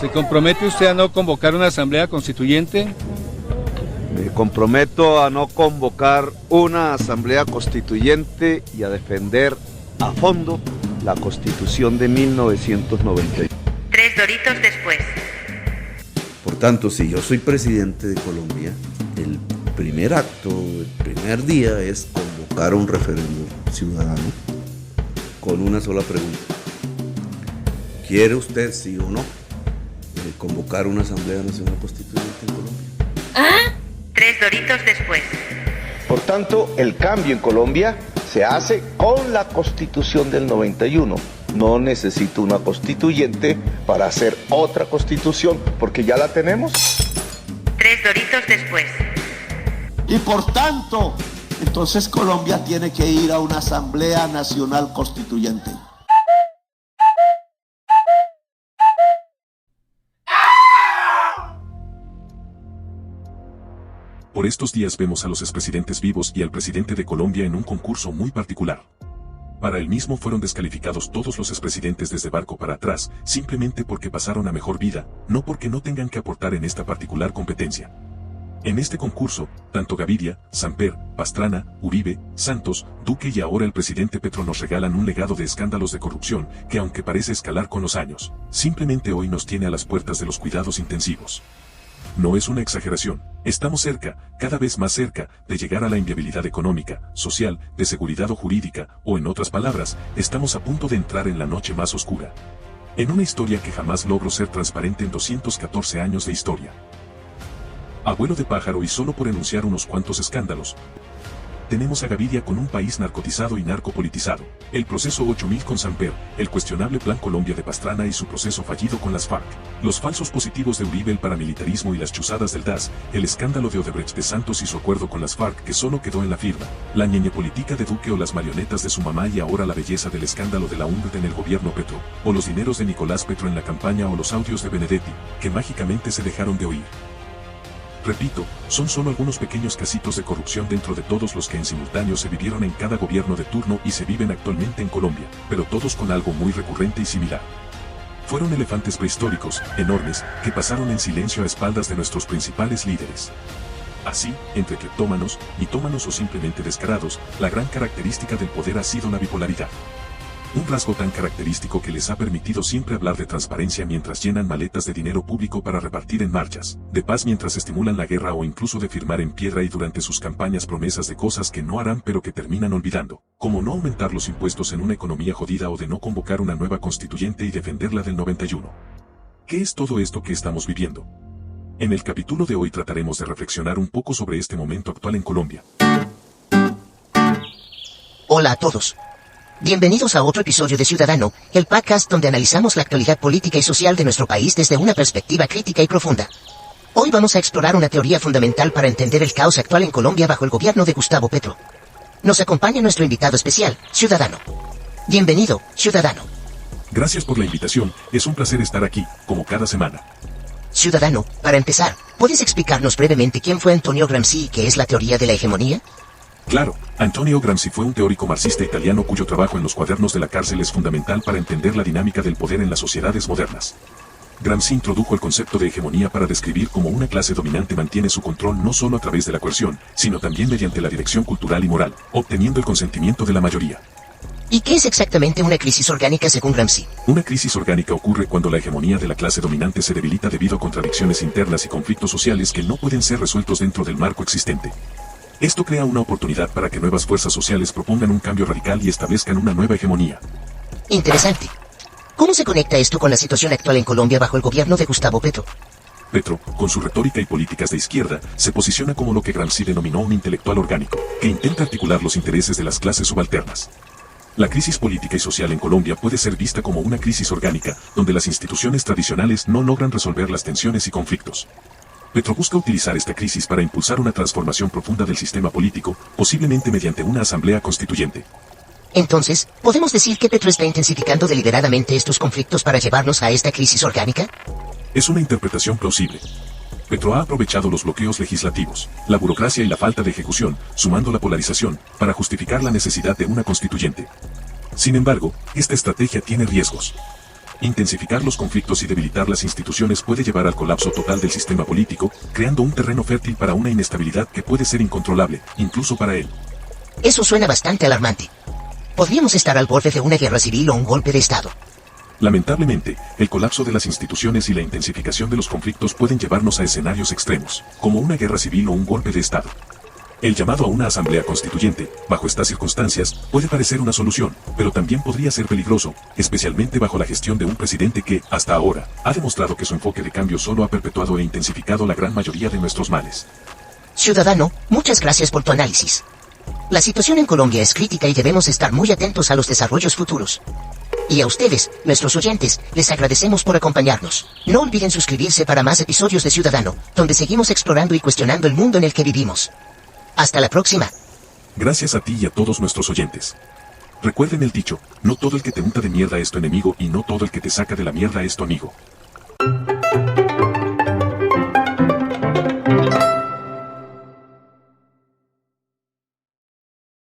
¿Se compromete usted a no convocar una asamblea constituyente? Me comprometo a no convocar una asamblea constituyente y a defender a fondo la Constitución de 1991. 3 doritos después. Por tanto, si yo soy presidente de Colombia, el primer acto, el primer día es convocar un referéndum ciudadano con una sola pregunta. ¿Quiere usted, sí o no, convocar una Asamblea Nacional Constituyente en Colombia? 3 doritos después. Por tanto, el cambio en Colombia se hace con la Constitución del 91. No necesito una constituyente para hacer otra constitución, porque ya la tenemos. 3 doritos después. Y por tanto, entonces Colombia tiene que ir a una Asamblea Nacional Constituyente. Por estos días vemos a los expresidentes vivos y al presidente de Colombia en un concurso muy particular. Para el mismo fueron descalificados todos los expresidentes desde Barco para atrás, simplemente porque pasaron a mejor vida, no porque no tengan que aportar en esta particular competencia. En este concurso, tanto Gaviria, Samper, Pastrana, Uribe, Santos, Duque y ahora el presidente Petro nos regalan un legado de escándalos de corrupción que, aunque parece escalar con los años, simplemente hoy nos tiene a las puertas de los cuidados intensivos. No es una exageración, estamos cerca, cada vez más cerca, de llegar a la inviabilidad económica, social, de seguridad o jurídica, o en otras palabras, estamos a punto de entrar en la noche más oscura. En una historia que jamás logró ser transparente en 214 años de historia. Abuelo de pájaro y solo por enunciar unos cuantos escándalos. Tenemos a Gaviria con un país narcotizado y narcopolitizado, el proceso 8000 con Samper, el cuestionable Plan Colombia de Pastrana y su proceso fallido con las FARC, los falsos positivos de Uribe, el paramilitarismo y las chuzadas del DAS, el escándalo de Odebrecht de Santos y su acuerdo con las FARC que solo quedó en la firma, la ñeñe política de Duque o las marionetas de su mamá y ahora la belleza del escándalo de la UNRWA en el gobierno Petro, o los dineros de Nicolás Petro en la campaña o los audios de Benedetti, que mágicamente se dejaron de oír. Repito, son solo algunos pequeños casitos de corrupción dentro de todos los que en simultáneo se vivieron en cada gobierno de turno y se viven actualmente en Colombia, pero todos con algo muy recurrente y similar. Fueron elefantes prehistóricos, enormes, que pasaron en silencio a espaldas de nuestros principales líderes. Así, entre cleptómanos, mitómanos o simplemente descarados, la gran característica del poder ha sido la bipolaridad. Un rasgo tan característico que les ha permitido siempre hablar de transparencia mientras llenan maletas de dinero público para repartir en marchas, de paz mientras estimulan la guerra o incluso de firmar en piedra y durante sus campañas promesas de cosas que no harán pero que terminan olvidando, como no aumentar los impuestos en una economía jodida o de no convocar una nueva constituyente y defenderla del 91. ¿Qué es todo esto que estamos viviendo? En el capítulo de hoy trataremos de reflexionar un poco sobre este momento actual en Colombia. Hola a todos. Bienvenidos a otro episodio de Ciudadano, el podcast donde analizamos la actualidad política y social de nuestro país desde una perspectiva crítica y profunda. Hoy vamos a explorar una teoría fundamental para entender el caos actual en Colombia bajo el gobierno de Gustavo Petro. Nos acompaña nuestro invitado especial, Ciudadano. Bienvenido, Ciudadano. Gracias por la invitación, es un placer estar aquí, como cada semana. Ciudadano, para empezar, ¿puedes explicarnos brevemente quién fue Antonio Gramsci y qué es la teoría de la hegemonía? Claro, Antonio Gramsci fue un teórico marxista italiano cuyo trabajo en los cuadernos de la cárcel es fundamental para entender la dinámica del poder en las sociedades modernas. Gramsci introdujo el concepto de hegemonía para describir cómo una clase dominante mantiene su control no solo a través de la coerción, sino también mediante la dirección cultural y moral, obteniendo el consentimiento de la mayoría. ¿Y qué es exactamente una crisis orgánica según Gramsci? Una crisis orgánica ocurre cuando la hegemonía de la clase dominante se debilita debido a contradicciones internas y conflictos sociales que no pueden ser resueltos dentro del marco existente. Esto crea una oportunidad para que nuevas fuerzas sociales propongan un cambio radical y establezcan una nueva hegemonía. Interesante. ¿Cómo se conecta esto con la situación actual en Colombia bajo el gobierno de Gustavo Petro? Petro, con su retórica y políticas de izquierda, se posiciona como lo que Gramsci denominó un intelectual orgánico, que intenta articular los intereses de las clases subalternas. La crisis política y social en Colombia puede ser vista como una crisis orgánica, donde las instituciones tradicionales no logran resolver las tensiones y conflictos. Petro busca utilizar esta crisis para impulsar una transformación profunda del sistema político, posiblemente mediante una asamblea constituyente. Entonces, ¿podemos decir que Petro está intensificando deliberadamente estos conflictos para llevarnos a esta crisis orgánica? Es una interpretación plausible. Petro ha aprovechado los bloqueos legislativos, la burocracia y la falta de ejecución, sumando la polarización, para justificar la necesidad de una constituyente. Sin embargo, esta estrategia tiene riesgos. Intensificar los conflictos y debilitar las instituciones puede llevar al colapso total del sistema político, creando un terreno fértil para una inestabilidad que puede ser incontrolable, incluso para él. Eso suena bastante alarmante. Podríamos estar al borde de una guerra civil o un golpe de Estado. Lamentablemente, el colapso de las instituciones y la intensificación de los conflictos pueden llevarnos a escenarios extremos, como una guerra civil o un golpe de Estado. El llamado a una asamblea constituyente, bajo estas circunstancias, puede parecer una solución, pero también podría ser peligroso, especialmente bajo la gestión de un presidente que, hasta ahora, ha demostrado que su enfoque de cambio solo ha perpetuado e intensificado la gran mayoría de nuestros males. Ciudadano, muchas gracias por tu análisis. La situación en Colombia es crítica y debemos estar muy atentos a los desarrollos futuros. Y a ustedes, nuestros oyentes, les agradecemos por acompañarnos. No olviden suscribirse para más episodios de Ciudadano, donde seguimos explorando y cuestionando el mundo en el que vivimos. Hasta la próxima. Gracias a ti y a todos nuestros oyentes. Recuerden el dicho, no todo el que te unta de mierda es tu enemigo y no todo el que te saca de la mierda es tu amigo.